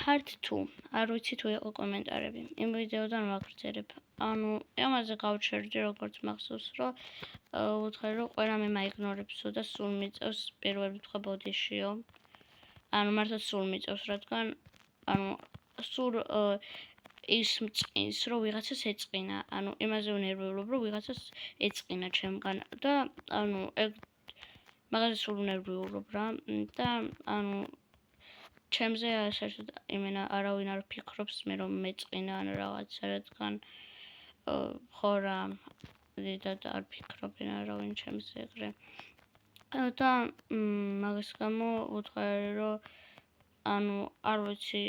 ხართ თუ არ ვიცი თუ იყო კომენტარები იმ ვიდეოდან ვაგრძელებ ანუ ამაზე გავჩერდი როგორც მახსოვს რომ უთხარი რომ ყველა მე მაიგნორებსო და სულ მიწევს პირველ რიცხვ ბოდიშიო ანუ მართლა სულ მიწევს რადგან ანუ სულ ის მწყინს რომ ვიღაცას ეწყინა ანუ იმაზე ვნერვიულობ რომ ვიღაცას ეწყინა ჩემგან და ანუ ეგ მაგაზე სულ ვნერვიულობ რა და ანუ ჩემზე საერთოდ იმენა არავინ არ ფიქრობს მე რომ მეწყინა ან რაღაცა რადგან ხო რა დიდად არ ფიქრობენ არავინ ჩემზე ეგრე და მაგას გამო ვუთხარი რომ ანუ არ ვიცი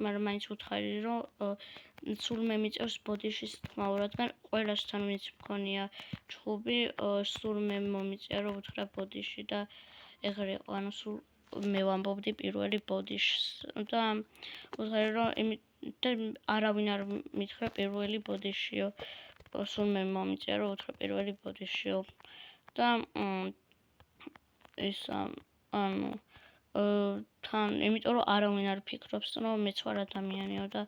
მაგრამ მაინც ვუთხარი რომ სულ მე მიწევს ბოდიშის თმაო რადგან ყველასთან ვინც მქონია ჩხუბი სულ მე მომიწია რომ ვუთხრა ბოდიში და ეგრე იყო ანუ სულ მე ვამბობდი პირველი ბოდიშს და ვუთხარი რომ არავინ არ მითხრა პირველი ბოდიშიო სულ მე მომიწია რომ ვუთხრა პირველი ბოდიშიო და ის ანუ თან იმიტომ რომ არავინ არ ფიქრობს რომ მეც ვარ ადამიანიო და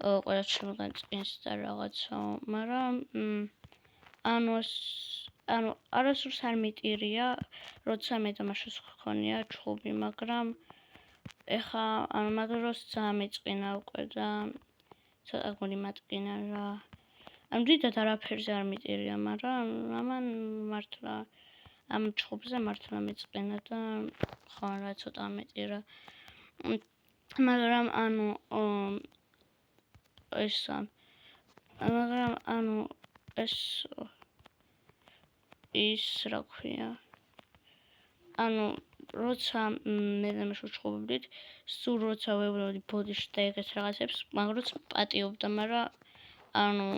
ყველა ჩემგან წინს და რაღაცა მაგრამ ანუ არასდროს არ მიტირია როცა მე დამაშოს ხონია ჩხუბი მაგრამ ეხა ანუ მაგდროს ძალიან მეწყინა უკვე და ცოტა გონი მატკინა რა ანუ დიდად არაფერზე არ მიტირია მაგრამ ამან მართლა ამ ჩხუბზე მართლა მეწყინა და ხო რა ცოტა მეტირა მაგრამ ანუ მაგრამ ანუ ის რა ქვია ანუ როცა მე დამაშოჩხობდით სულ როცა ვეუბნებოდი ბოდიში და ეგეთ რაღაცებს მაგროც პატიობდა მაგრამ ანუ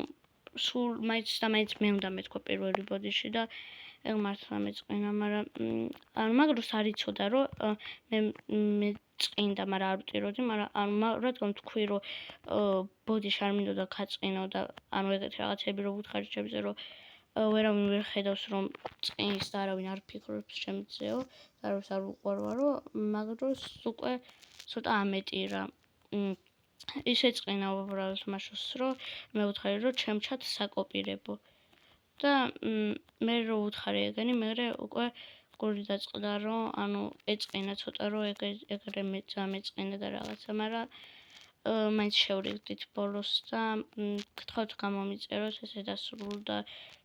სულ მაინც მე უნდა მეთქვა პირველი ბოდიში და ეგ მართლა მეწყინა მაგრამ ანუ მაგროს არ იცოდა რომ მე წინდა მაგრამ არ ვტიროდი მაგრამ ანუ რადგან თქვი რომ ბოდიში არ მინდოდა გაწყინო და ანუ ეგეთი რაღაცები რომ ვუთხარი ჩემზე რომ ვერავინ ვერ ხედავს რომ წინს და არავინ არ ფიქრობს ჩემზეო და არავის არ უყვარვარო მაგროს უკვე ცოტა ამეტირა ის ეწყინა უბრალოდ მაშოს რომ მე ვუთხარი რომ ჩემჩად საკოპირებო და მე რო ვუთხარი ეგენი მერე უკვე გული დაწყდა რომ ანუ ეწყინა ცოტა რომ ეგრე მეწყინა და რაღაცა მაგრამ მაინც შევრიგდით ბოლოს და გთხოვთ გამომიწეროთ ესე დასრულდა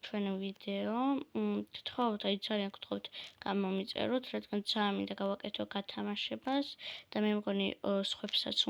ჩვენი ვიდეო გთხოვთ აი ძალიან გთხოვთ გამომიწეროთ რადგან ძალიან მინდა გავაკეთო გათამაშებას და მე მგონი სხვებსაც